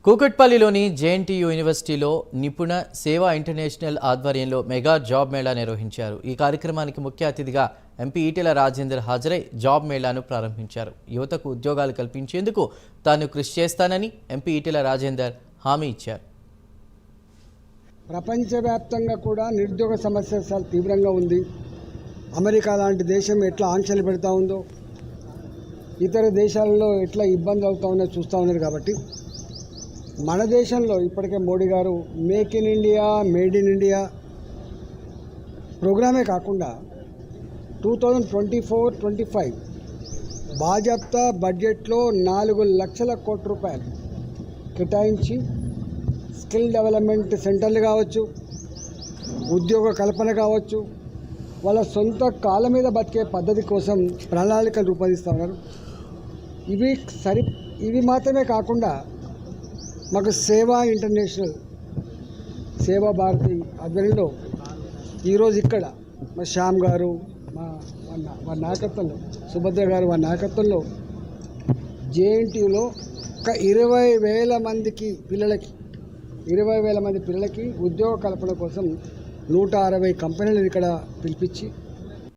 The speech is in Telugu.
కూకట్పల్లిలోని జేఎన్టీయూ యూనివర్సిటీలో నిపుణ సేవా ఇంటర్నేషనల్ ఆధ్వర్యంలో మెగా జాబ్ మేళా నిర్వహించారు. ఈ కార్యక్రమానికి ముఖ్య అతిథిగా ఎంపీ ఈటెల రాజేందర్ హాజరై జాబ్ మేళాను ప్రారంభించారు. యువతకు ఉద్యోగాలు కల్పించేందుకు తాను కృషి చేస్తానని ఎంపీ ఈటెల రాజేందర్ హామీ ఇచ్చారు. ప్రపంచవ్యాప్తంగా కూడా నిరుద్యోగ సమస్య చాలా తీవ్రంగా ఉంది. అమెరికా లాంటి దేశం ఎట్లా ఆంక్షలు పెడతా ఉందో, ఇతర దేశాలలో ఎట్లా ఇబ్బందులు అవుతా ఉన్నాయో చూస్తూ ఉన్నారు. కాబట్టి మన దేశంలో ఇప్పటికే మోడీ గారు make in India, made in India ప్రోగ్రామే కాకుండా 2024-25 బాజాప్తా బడ్జెట్లో 4 లక్షల కోట్ల రూపాయలు కేటాయించి స్కిల్ డెవలప్మెంట్ సెంటర్లు కావచ్చు, ఉద్యోగ కల్పన కావచ్చు, వాళ్ళ సొంత కాళ్ళ మీద బతికే పద్ధతి కోసం ప్రణాళికలు రూపొందిస్తూ ఉన్నారు. ఇవి మాత్రమే కాకుండా మాకు సేవా ఇంటర్నేషనల్, సేవా భారతి ఆధ్వర్యంలో ఈరోజు ఇక్కడ మా శ్యామ్ గారు వారి నాయకత్వంలో, సుభద్ర గారు వారి నాయకత్వంలో జేఎన్టీయూలో ఒక 20,000 మంది పిల్లలకి ఉద్యోగ కల్పన కోసం 160 కంపెనీలను ఇక్కడ పిలిపించి